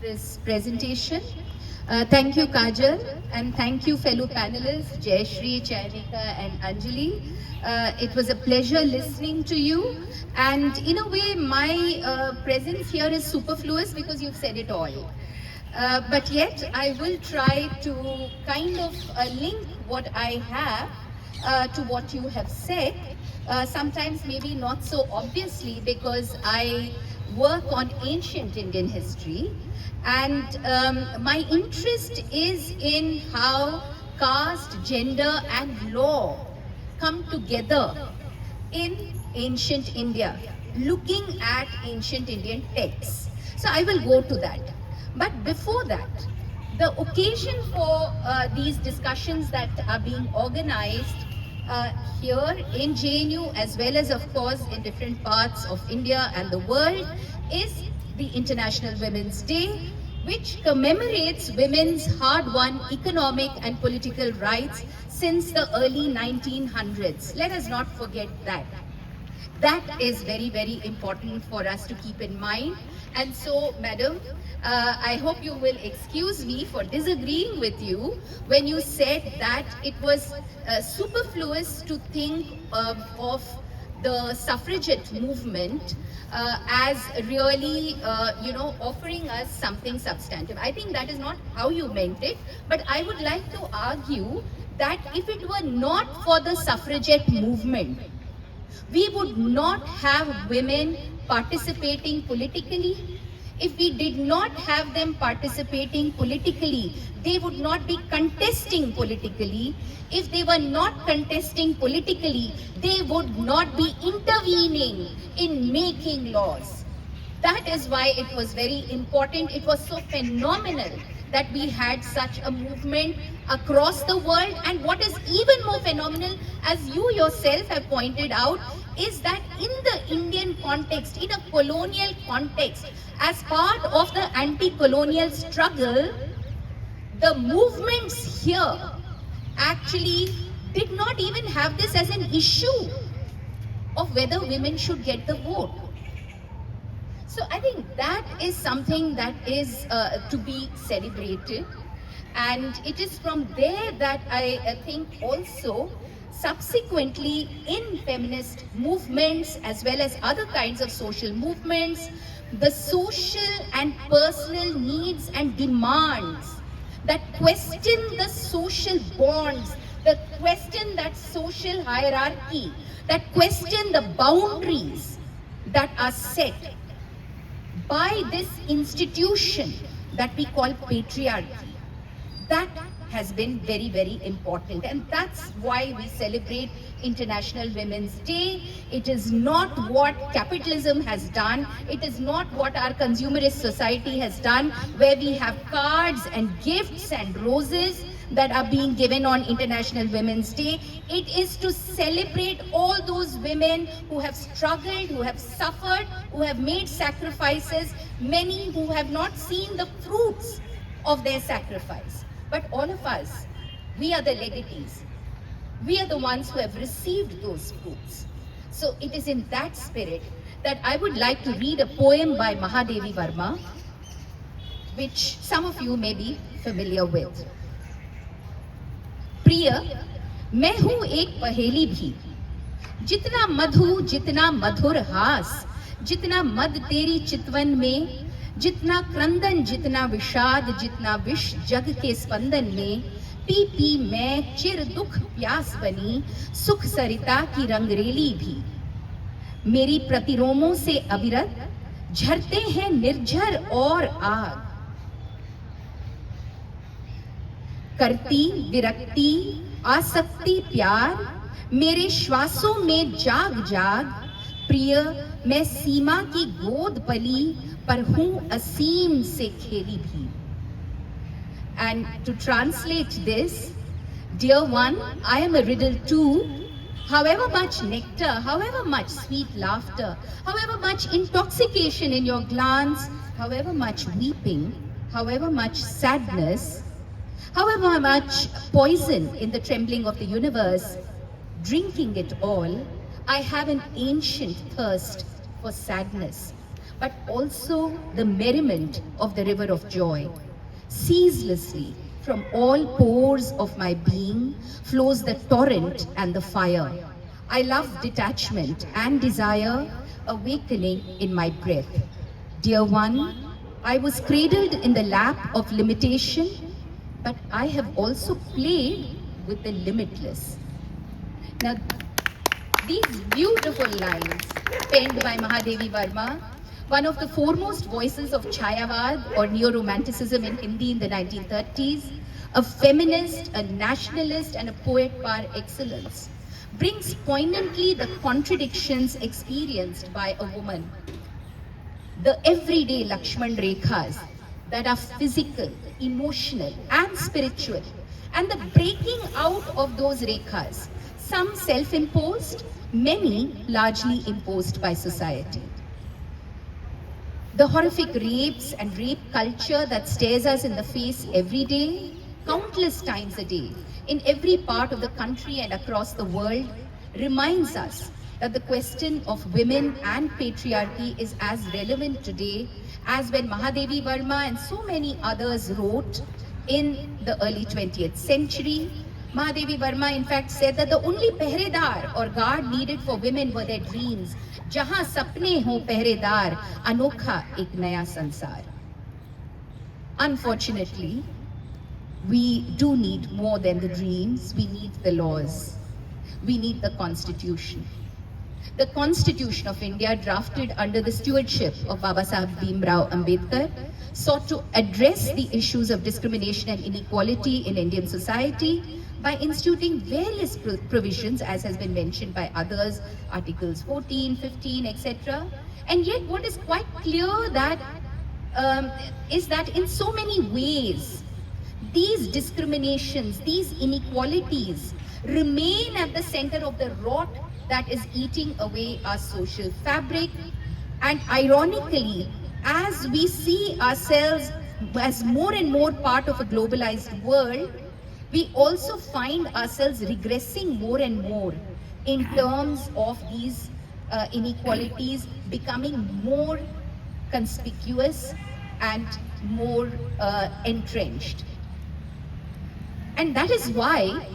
this presentation. Thank you, Kajal, and thank you, fellow panelists, Jayashri, Chaynika, and Anjali. It was a pleasure listening to you, and in a way, my presence here is superfluous because you've said it all. But yet, I will try to kind of link what I have to what you have said. Sometimes maybe not so obviously because I work on ancient Indian history, and my interest is in how caste, gender and law come together in ancient India, looking at ancient Indian texts. So I will go to that. But before that, the occasion for these discussions that are being organized here in JNU, as well as of course in different parts of India and the world, is the International Women's Day, which commemorates women's hard-won economic and political rights since the early 1900s. Let us not forget that. That is very, very important for us to keep in mind. And so, madam, I hope you will excuse me for disagreeing with you when you said that it was superfluous to think of the suffragette movement as really, offering us something substantive. I think that is not how you meant it, but I would like to argue that if it were not for the suffragette movement, we would not have women participating politically. If we did not have them participating politically, they would not be contesting politically. If they were not contesting politically, they would not be intervening in making laws. That is why it was very important. It was so phenomenal that we had such a movement across the world. And what is even more phenomenal, as you yourself have pointed out, is that in the Indian context, in a colonial context, as part of the anti-colonial struggle, the movements here actually did not even have this as an issue of whether women should get the vote. So I think that is something that is to be celebrated, and it is from there that I think also subsequently in feminist movements as well as other kinds of social movements, the social and personal needs and demands that question the social bonds, that question that social hierarchy, that question the boundaries that are set by this institution that we call patriarchy, that has been very, very important. And that's why we celebrate International Women's Day. It is not what capitalism has done. It is not what our consumerist society has done, where we have cards and gifts and roses that are being given on International Women's Day. It is to celebrate all those women who have struggled, who have suffered, who have made sacrifices, many who have not seen the fruits of their sacrifice. But all of us, we are the legatees. We are the ones who have received those fruits. So it is in that spirit that I would like to read a poem by Mahadevi Verma, which some of you may be familiar with. प्रिय, मैं हूँ एक पहेली भी, जितना मधु जितना मधुर हास, जितना मद तेरी चितवन में, जितना क्रंदन जितना विषाद, जितना विष जग के स्पंदन में, पी पी मैं चिर दुख प्यास बनी, सुख सरिता की रंगरेली भी। मेरी प्रतिरोमों से अविरत झरते हैं निर्झर और आग, करती विरक्ति आसक्ति प्यार मेरे श्वासों में जाग जाग। प्रिय, मैं सीमा की गोद पली, पर हूँ असीम से खेली भी। And to translate this, dear one, I am a riddle too. However much nectar, however much sweet laughter, however much intoxication in your glance, however much weeping, however much sadness, however much poison in the trembling of the universe, drinking it all, I have an ancient thirst for sadness. but also the merriment of the river of joy. Ceaselessly, from all pores of my being, flows the torrent and the fire. I love detachment and desire, awakening in my breath. Dear one, I was cradled in the lap of limitation, but I have also played with the limitless. Now, these beautiful lines penned by Mahadevi Verma, one of the foremost voices of Chayavad or neo-romanticism in Hindi in the 1930s, a feminist, a nationalist, and a poet par excellence, brings poignantly the contradictions experienced by a woman. The everyday Lakshman Rekhas that are physical, emotional, and spiritual, and the breaking out of those Rekhas, some self-imposed, many largely imposed by society. The horrific rapes and rape culture that stares us in the face every day, countless times a day, in every part of the country and across the world, reminds us that the question of women and patriarchy is as relevant today as when Mahadevi Verma and so many others wrote in the early 20th century. Mahadevi Verma in fact said that the only pehredar or guard needed for women were their dreams. Jahan sapne ho pehredar, anokha ek naya sansar. Unfortunately, we do need more than the dreams. We need the laws. We need the constitution. The Constitution of India, drafted under the stewardship of Baba Sahib Bhimrao Ambedkar, sought to address the issues of discrimination and inequality in Indian society by instituting various provisions, as has been mentioned by others, Articles 14, 15, etc. And yet what is quite clear that is that in so many ways, these discriminations, these inequalities remain at the center of the rot that is eating away our social fabric. And ironically, as we see ourselves as more and more part of a globalized world, we also find ourselves regressing more and more in terms of these inequalities becoming more conspicuous and more entrenched. And that is why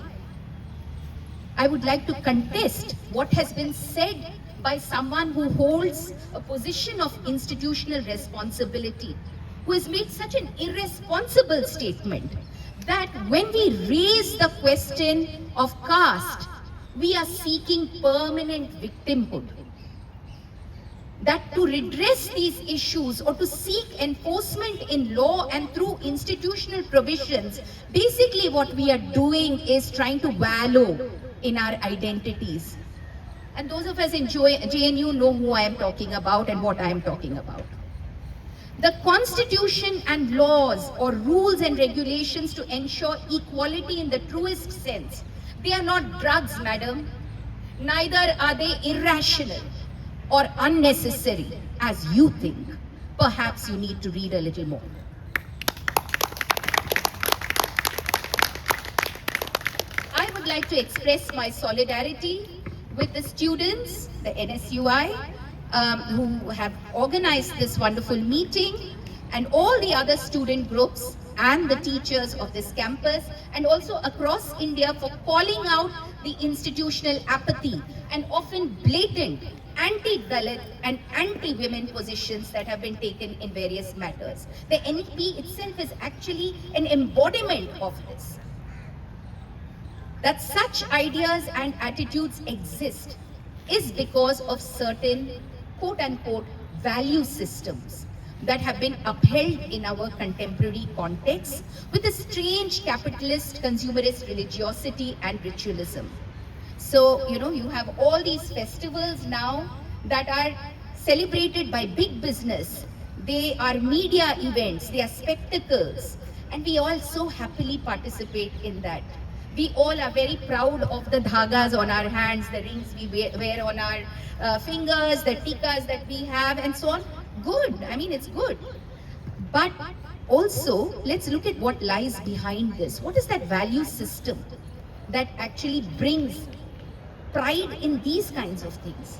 I would like to contest what has been said by someone who holds a position of institutional responsibility, who has made such an irresponsible statement that when we raise the question of caste, we are seeking permanent victimhood. That to redress these issues or to seek enforcement in law and through institutional provisions, basically what we are doing is trying to wallow in our identities. And those of us in JNU know who I am talking about and what I am talking about. The constitution and laws or rules and regulations to ensure equality in the truest sense, they are not drugs, madam. Neither are they irrational or unnecessary as you think. Perhaps you need to read a little more. I would like to express my solidarity with the students, the NSUI, who have organized this wonderful meeting, and all the other student groups and the teachers of this campus, and also across India, for calling out the institutional apathy and often blatant anti-Dalit and anti-women positions that have been taken in various matters. The NP itself is actually an embodiment of this. That such ideas and attitudes exist is because of certain quote-unquote value systems that have been upheld in our contemporary context with a strange capitalist consumerist religiosity and ritualism. So, you have all these festivals now that are celebrated by big business. They are media events, they are spectacles, and we all so happily participate in that. We all are very proud of the dhagas on our hands, the rings we wear on our fingers, the tikas that we have, and so on. Good, I mean, it's good. But also, let's look at what lies behind this. What is that value system that actually brings pride in these kinds of things?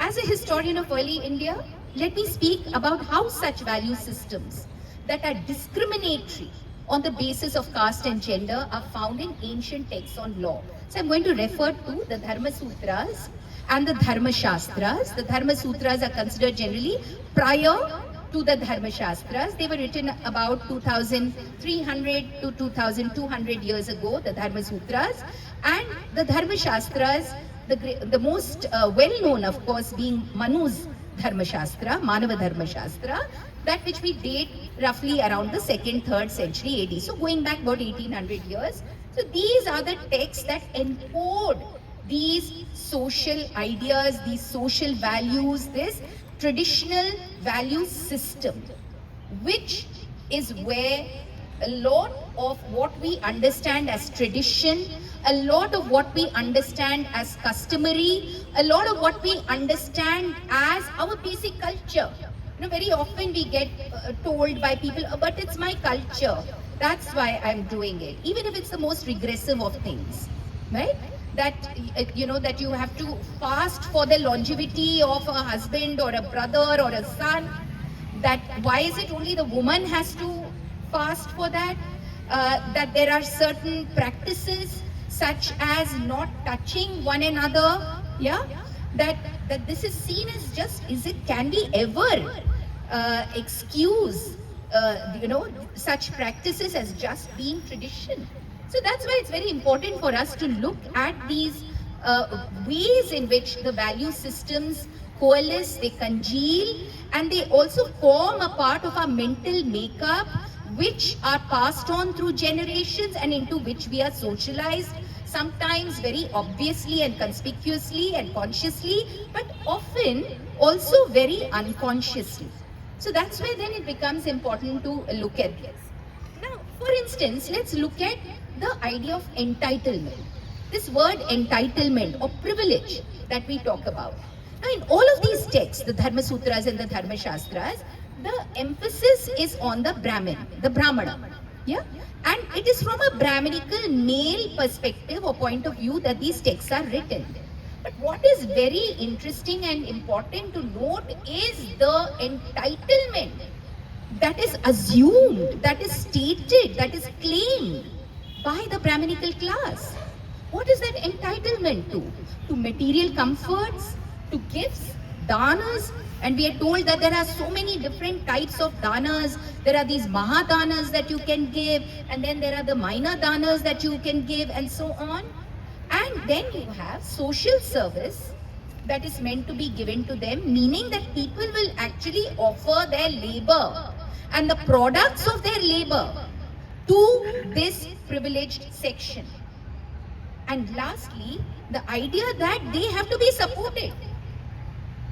as a historian of early India, let me speak about how such value systems that are discriminatory on the basis of caste and gender are found in ancient texts on law. So I'm going to refer to the Dharma Sutras and the Dharma Shastras. The Dharma Sutras are considered generally prior to the Dharma Shastras. They were written about 2300 to 2200 years ago, the Dharma Sutras. And the Dharma Shastras, the most well-known, of course, being Manu's Dharma Shastra, Manava Dharma Shastra, that which we date roughly around the 2nd, 3rd century AD. So going back about 1800 years. So these are the texts that encode these social ideas, these social values, this traditional value system, which is where a lot of what we understand as tradition, a lot of what we understand as customary, a lot of what we understand as our basic culture. You know, very often we get told by people, oh, but it's my culture, that's why I'm doing it, even if it's the most regressive of things, right? That you know, that you have to fast for the longevity of a husband or a brother or a son. That why is it only the woman has to fast for that? That there are certain practices such as not touching one another. Yeah, that this is seen as just, can we ever excuse you know, such practices as just being tradition? So that's why it's very important for us to look at these ways in which the value systems coalesce, they congeal, and they also form a part of our mental makeup, which are passed on through generations and into which we are socialized, sometimes very obviously and conspicuously and consciously, but often also very unconsciously. So that's why then it becomes important to look at this. Now, for instance, let's look at the idea of entitlement. This word entitlement or privilege that we talk about. Now, in all of these texts, the Dharma Sutras and the Dharma Shastras, the emphasis is on the Brahmin, the Brahmana. Yeah? And it is from a Brahminical male perspective or point of view that these texts are written. But what is very interesting and important to note is the entitlement that is assumed, that is stated, that is claimed by the Brahminical class. What is that entitlement to? To material comforts, to gifts, danas, and we are told that there are so many different types of danas. There are these mahadanas that you can give, and then there are the minor danas that you can give, and so on. And then you have social service that is meant to be given to them, meaning that people will actually offer their labor and the products of their labor to this privileged section. And lastly, the idea that they have to be supported.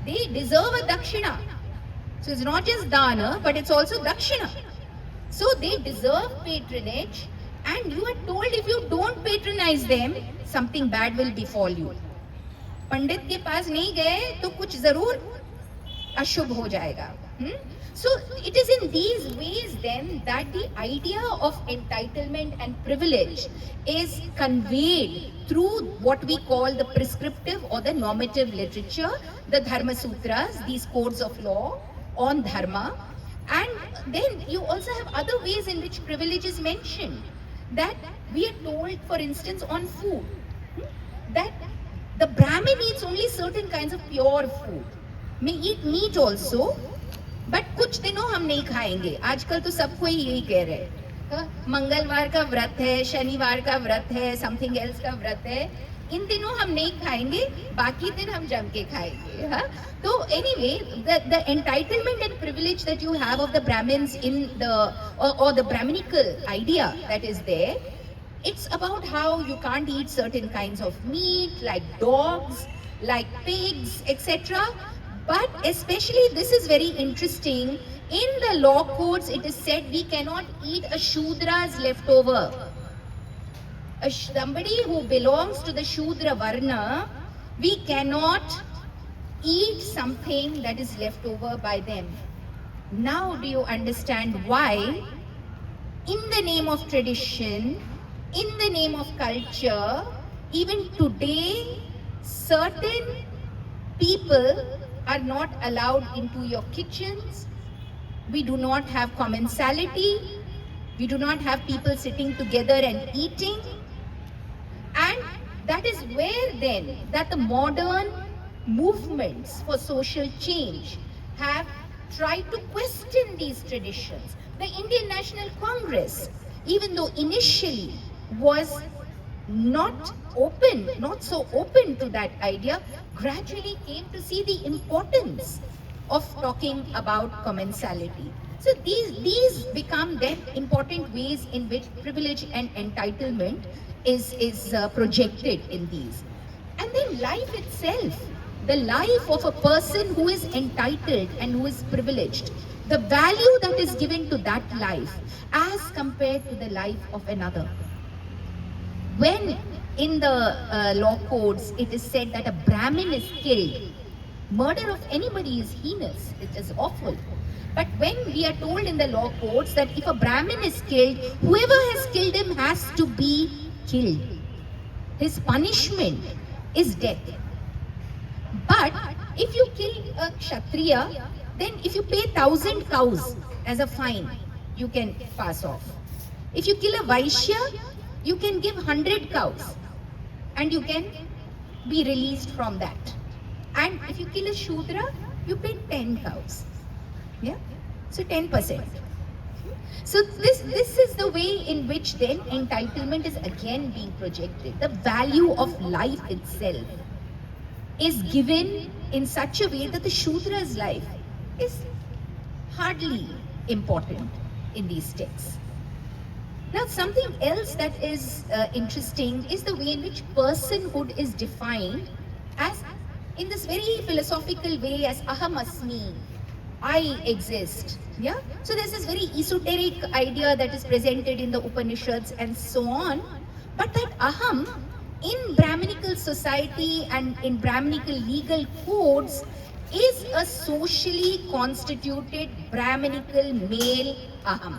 They deserve a dakshina. So it's not just dana, but it's also dakshina. So they deserve patronage, and you are told if you don't patronize them, something bad will befall you. पंडित के पास नहीं गए तो कुछ जरूर अशुभ हो जाएगा. So it is in these ways then that the idea of entitlement and privilege is conveyed through what we call the prescriptive or the normative literature, the Dharma Sutras, these codes of law on dharma. And then you also have other ways in which privilege is mentioned. That we are told, for instance, on food, that the Brahmin eats only certain kinds of pure food. May eat meat also, but कुछ दिनों हम नहीं खाएंगे. आजकल तो सब कोई यही कह रहे हैं. मंगलवार का व्रत है, शनिवार का व्रत है, समथिंग एल्स का व्रत है. इन दिनों हम नहीं खाएंगे, बाकी दिन हम जम के खाएंगे. तो anyway, the entitlement and privilege that you have of the Brahmins in the or the Brahminical idea that is there, it's about how you can't eat certain kinds of meat, like dogs, like pigs, etc. But especially this is very interesting. In the law codes, it is said we cannot eat a Shudra's leftover. Somebody who belongs to the Shudra Varna, we cannot eat something that is left over by them. Now do you understand why, in the name of tradition, in the name of culture, even today, certain people are not allowed into your kitchens. We do not have commensality. We do not have people sitting together and eating. And that is where then that the modern movements for social change have tried to question these traditions. The Indian National Congress, even though initially was not so open to that idea, gradually came to see the importance of talking about commensality. So these become then important ways in which privilege and entitlement is projected in these. And then life itself, the life of a person who is entitled and who is privileged, the value that is given to that life as compared to the life of another. When in the law codes it is said that a Brahmin is killed, murder of anybody is heinous, it is awful. But when we are told in the law codes that if a Brahmin is killed, whoever has killed him has to be killed. His punishment is death. But if you kill a Kshatriya, then if you pay 1,000 cows as a fine, you can pass off. If you kill a Vaishya, you can give 100 cows and you can be released from that. And if you kill a Shudra, you pay 10 cows. Yeah? So 10%. So this is the way in which then entitlement is again being projected. The value of life itself is given in such a way that the Shudra's life is hardly important in these texts. Now, something else that is interesting is the way in which personhood is defined as, in this very philosophical way, as aham asmi, I exist. Yeah. So there's this very esoteric idea that is presented in the Upanishads and so on. But that aham in Brahminical society and in Brahminical legal codes is a socially constituted Brahminical male aham.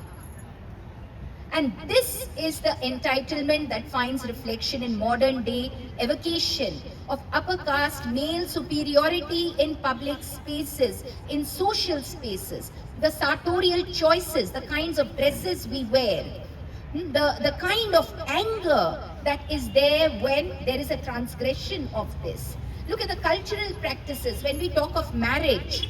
And this is the entitlement that finds reflection in modern day evocation of upper caste male superiority in public spaces, in social spaces, the sartorial choices, the kinds of dresses we wear, the kind of anger that is there when there is a transgression of this. Look at the cultural practices when we talk of marriage,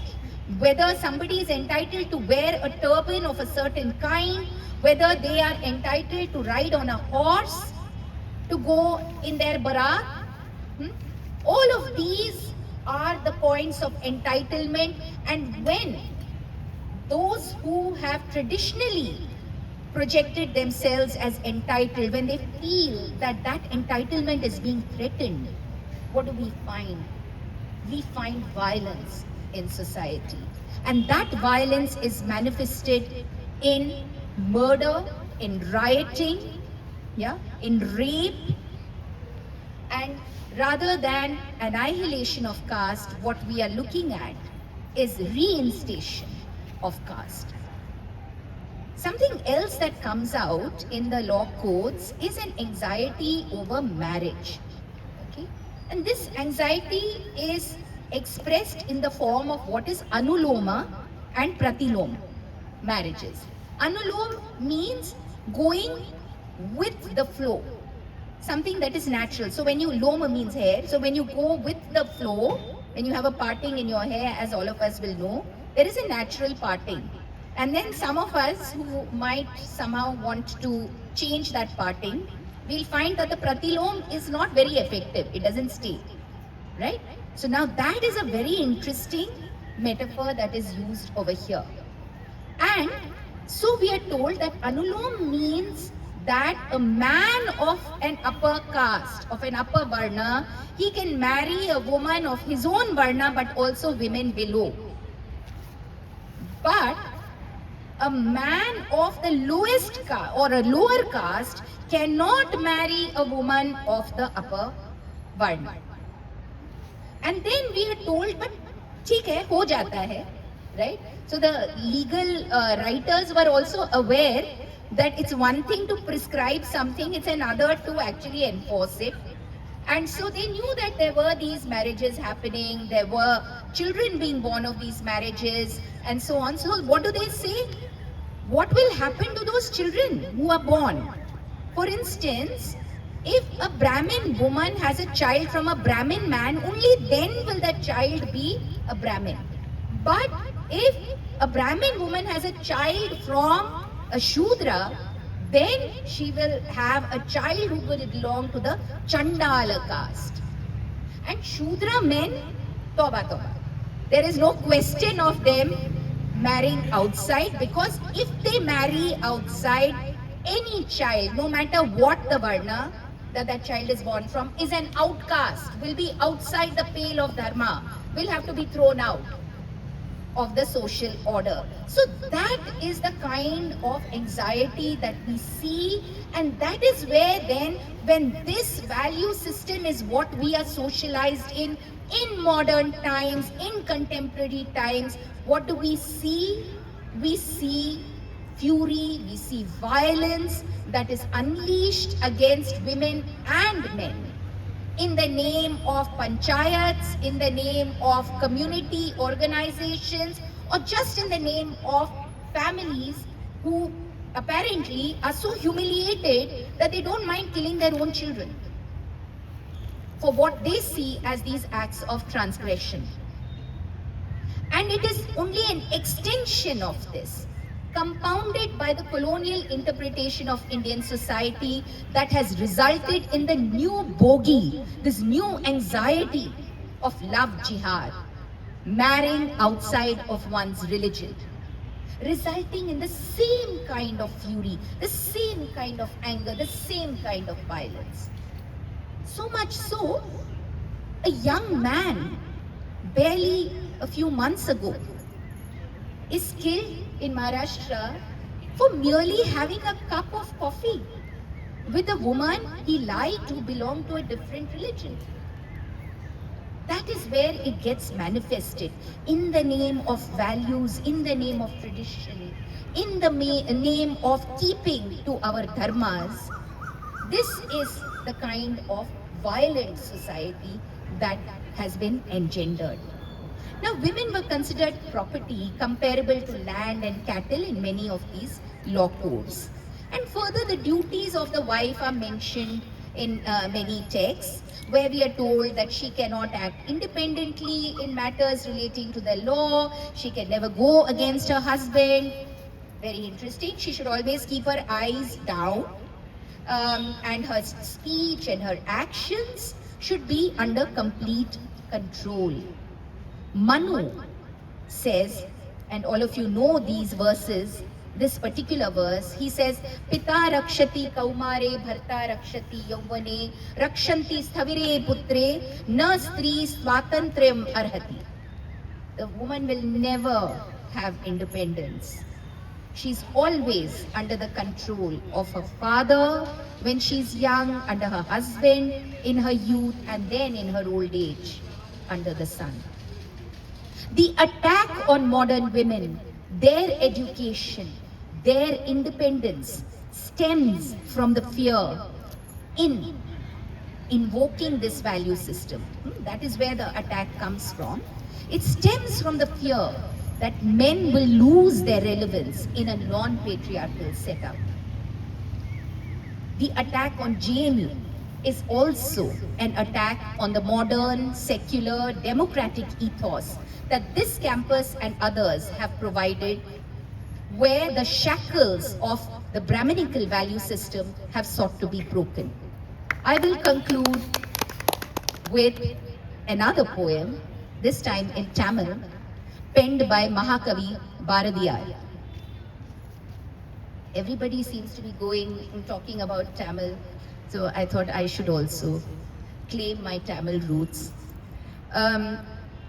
whether somebody is entitled to wear a turban of a certain kind, whether they are entitled to ride on a horse, to go in their barat. All of these are the points of entitlement, and when those who have traditionally projected themselves as entitled, when they feel that that entitlement is being threatened, what do we find? We find violence in society. And that violence is manifested in murder, in rioting, yeah, in rape, and rather than annihilation of caste, what we are looking at is reinstatation of caste. Something else that comes out in the law codes is an anxiety over marriage. Okay? And this anxiety is expressed in the form of what is anuloma and pratiloma marriages. Anulom means going with the flow, something that is natural. So when you, loma means hair, so when you go with the flow, when you have a parting in your hair, as all of us will know, there is a natural parting. And then some of us who might somehow want to change that parting, we'll find that the pratilom is not very effective, it doesn't stay, right? So now that is a very interesting metaphor that is used over here. And so we are told that anulom means that a man of an upper caste, of an upper varna, he can marry a woman of his own varna but also women below. But a man of the lowest caste or a lower caste cannot marry a woman of the upper varna. And then we are told, but theek hai, ho jata hai, right? So the legal writers were also aware that it's one thing to prescribe something, it's another to actually enforce it. And so they knew that there were these marriages happening, there were children being born of these marriages, and so on. So what do they say? What will happen to those children who are born? For instance, if a Brahmin woman has a child from a Brahmin man, only then will that child be a Brahmin. But if a Brahmin woman has a child from a Shudra, then she will have a child who will belong to the Chandala caste. And Shudra men, toba toba. There is no question of them marrying outside, because if they marry outside, any child, no matter what the varna that child is born from, is an outcast, will be outside the pale of dharma, will have to be thrown out of the social order. So that is the kind of anxiety that we see, and that is where then, when this value system is what we are socialized in modern times, in contemporary times, what do we see? We see fury, we see violence that is unleashed against women and men in the name of panchayats, in the name of community organizations, or just in the name of families who apparently are so humiliated that they don't mind killing their own children for what they see as these acts of transgression. And it is only an extension of this, compounded by the colonial interpretation of Indian society, that has resulted in the new bogey, this new anxiety of love jihad, marrying outside of one's religion, resulting in the same kind of fury, the same kind of anger, the same kind of violence. So much so, a young man, barely a few months ago, is killed in Maharashtra for merely having a cup of coffee with a woman he lied to belong to a different religion. That is where it gets manifested, in the name of values, in the name of tradition, in the name of keeping to our dharmas. This is the kind of violent society that has been engendered. Now, women were considered property comparable to land and cattle in many of these law codes. And further, the duties of the wife are mentioned in many texts, where we are told that she cannot act independently in matters relating to the law, she can never go against her husband. Very interesting. She should always keep her eyes down, and her speech and her actions should be under complete control. Manu says, and all of you know these verses, this particular verse, he says, Pita rakshati kaumare bharta rakshati yauvane rakshanti sthavire putre na stri swatantrayam arhati. The woman will never have independence. She's always under the control of her father when she's young, under her husband in her youth, and then in her old age under the sun. The attack on modern women, their education, their independence, stems from the fear in invoking this value system. That is where the attack comes from. It stems from the fear that men will lose their relevance in a non-patriarchal setup. The attack on JNU is also an attack on the modern, secular, democratic ethos that this campus and others have provided, where the shackles of the Brahminical value system have sought to be broken. I will conclude with another poem, this time in Tamil, penned by Mahakavi Bharadiyar. Everybody seems to be going and talking about Tamil, so I thought I should also claim my Tamil roots.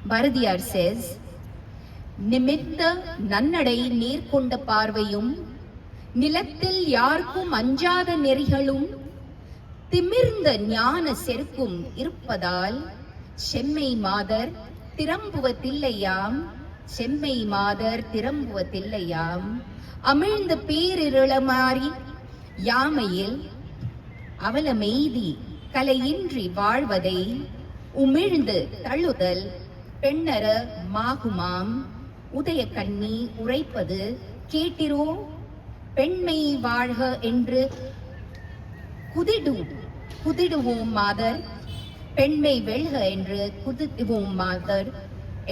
Bharadiyar says, Nimitta nannadai neerkonda parvayum, nilathil yarkum anjada nerigalum, திமிர்ந்த ஞான செருக்கும் இருப்பதால் செம்மை மாதர் திரம்புவதில்லையாம் செம்மை மாதர் திரம்புவதில்லையாம் அமிழ்ந்த பேரிருளமாரி யாமையில் அவலமெய்தி கலையின்றி வாழ்வதை உமிழ்ந்து தள்ளுதல் பெண்ணர மாகுமாம் உதய கண்ணி உரைப்பது கேட்டிரோ பெண்மை வாழ்க என்று குதிடுவோம் மாதர் பெண்மை வெல்க என்று குதிடுவோம் மாதர்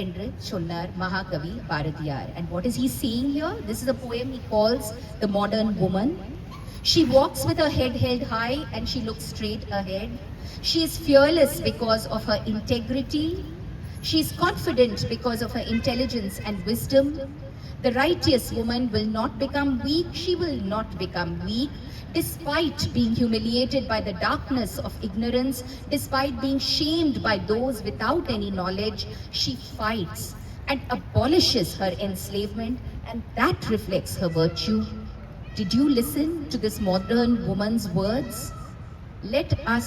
என்று சொன்னார் Mahakavi Bharatiyar. And what is he saying here? This is a poem he calls the modern woman. She walks with her head held high and she looks straight ahead. She is fearless because of her integrity. She is confident because of her intelligence and wisdom. The righteous woman will not become weak. She will not become weak. Despite being humiliated by the darkness of ignorance, despite being shamed by those without any knowledge, she fights and abolishes her enslavement, and that reflects her virtue. Did you listen to this modern woman's words? Let us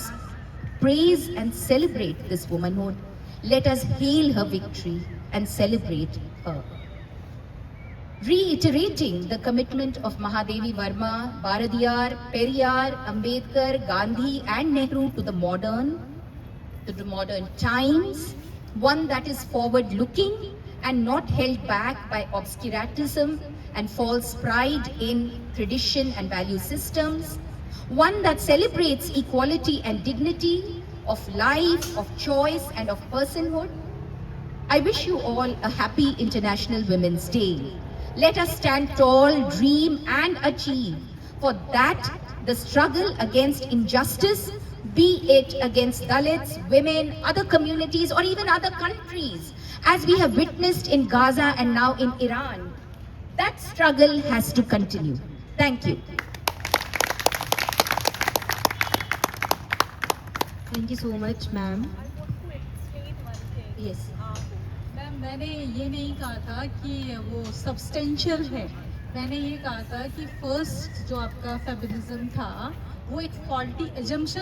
praise and celebrate this womanhood. Let us hail her victory and celebrate her. Reiterating the commitment of Mahadevi Verma, Bharatiyar, Periyar, Ambedkar, Gandhi and Nehru to the modern times, one that is forward-looking and not held back by obscurantism and false pride in tradition and value systems, one that celebrates equality and dignity of life, of choice and of personhood. I wish you all a happy International Women's Day. Let us stand tall, dream and achieve. For that, the struggle against injustice, be it against Dalits, women, other communities or even other countries, as we have witnessed in Gaza and now in Iran, that struggle has to continue. Thank you. Thank you so much, ma'am. I want to explain one thing. Yes. Ma'am मैंने ये नहीं कहा था कि वो substantial है, मैंने ये कहा था कि फर्स्ट जो आपका फेमिनिज्म था वो एक फॉल्टी एजम्पशन